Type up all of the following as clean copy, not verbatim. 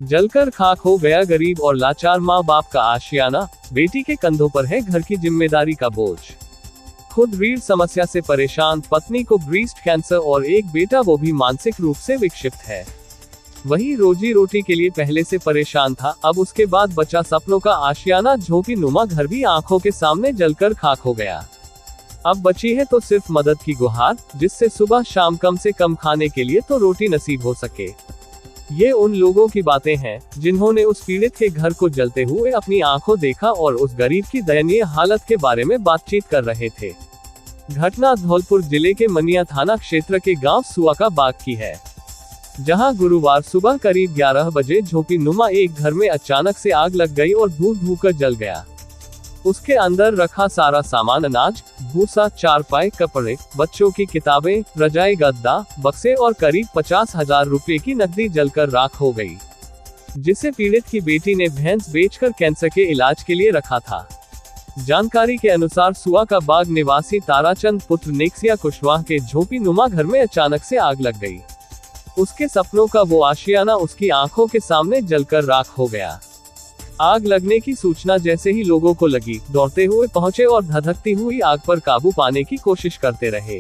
जलकर खाक हो गया गरीब और लाचार माँ बाप का आशियाना, बेटी के कंधों पर है घर की जिम्मेदारी का बोझ। खुद रीढ़ समस्या से परेशान, पत्नी को ब्रेस्ट कैंसर और एक बेटा वो भी मानसिक रूप से विक्षिप्त है। वही रोजी रोटी के लिए पहले से परेशान था, अब उसके बाद बचा सपनों का आशियाना झोंपड़ी नुमा घर भी आंखों के सामने जलकर खाक हो गया। अब बची है तो सिर्फ मदद की गुहार, जिससे सुबह शाम कम से कम खाने के लिए तो रोटी नसीब हो सके। ये उन लोगों की बातें हैं जिन्होंने उस पीड़ित के घर को जलते हुए अपनी आंखों देखा और उस गरीब की दयनीय हालत के बारे में बातचीत कर रहे थे। घटना धौलपुर जिले के मनिया थाना क्षेत्र के गांव सुआका बाग की है, जहां गुरुवार सुबह करीब 11 बजे झोंपड़ी नुमा एक घर में अचानक से आग लग गई और धू धू कर जल गया। उसके अंदर रखा सारा सामान, अनाज, भूसा, चारपाई, कपड़े, बच्चों की किताबें, रजाई, गद्दा, बक्से और करीब 50,000 रुपए की नकदी जलकर राख हो गई, जिसे पीड़ित की बेटी ने भैंस बेचकर कैंसर के इलाज के लिए रखा था। जानकारी के अनुसार सुआका बाग निवासी ताराचंद पुत्र नेक्सिया कुशवाहा के झोंपड़ी नुमा घर में अचानक से आग लग गई। उसके सपनों का वो आशियाना उसकी आंखों के सामने जलकर राख हो गया। आग लगने की सूचना जैसे ही लोगों को लगी, दौड़ते हुए पहुंचे और धधकती हुई आग पर काबू पाने की कोशिश करते रहे,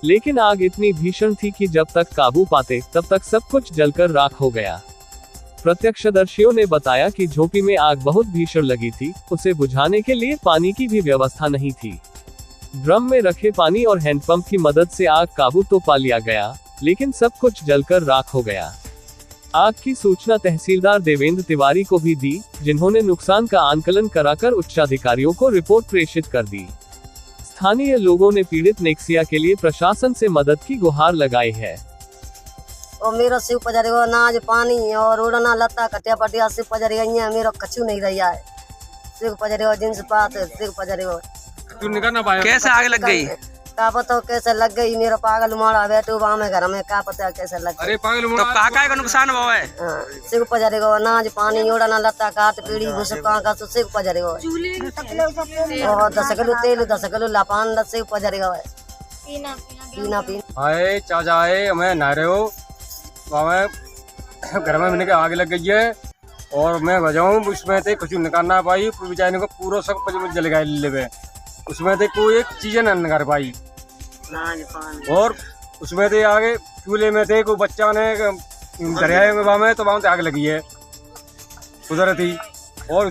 लेकिन आग इतनी भीषण थी कि जब तक काबू पाते तब तक सब कुछ जलकर राख हो गया। प्रत्यक्षदर्शियों ने बताया कि झोंपड़ी में आग बहुत भीषण लगी थी, उसे बुझाने के लिए पानी की भी व्यवस्था नहीं थी। ड्रम में रखे पानी और हैंडपंप की मदद से आग काबू तो पा लिया गया, लेकिन सब कुछ जलकर राख हो गया। आग की सूचना तहसीलदार देवेंद्र तिवारी को भी दी, जिन्होंने नुकसान का आंकलन कराकर उच्चाधिकारियों को रिपोर्ट प्रेषित कर दी। स्थानीय लोगों ने पीड़ित नेक्सिया के लिए प्रशासन से मदद की गुहार लगाई है। और मेरा सिर पजरेगा अनाज पानी और उड़ना लता कटिया पटिया सिर पजरेगा, मेरा कछु नहीं रहा है। सिर पजरेगा जींस पात सिर पजरेगा। कैसे आग लग गई? का पता कैसे लग गई, मेरा पागल मारा बैठो वहाँ में घर में, का पता कैसे लग गई। तो का नुकसान हुआ है? सिर पजरेगा अनाज पानी उड़ना लता काट पीड़ी भूसा का सिर पजरेगा और 10 किलो तेल 10 किलो लापान सिर पजरेगा पीना आए चाचा आए हमें नहरे हो घर में मैंने आग लग गई है और मैं बजाऊं उसमें थे कुछ निकालना पाई बेचारे को पूरा सब कुछ जल गया ले, उसमें थे कोई एक चीज न कर पाई और उसमें थे आगे चूल्हे में थे कोई बच्चा ने दरिया में तो वहाँ आग लगी है कुदरती और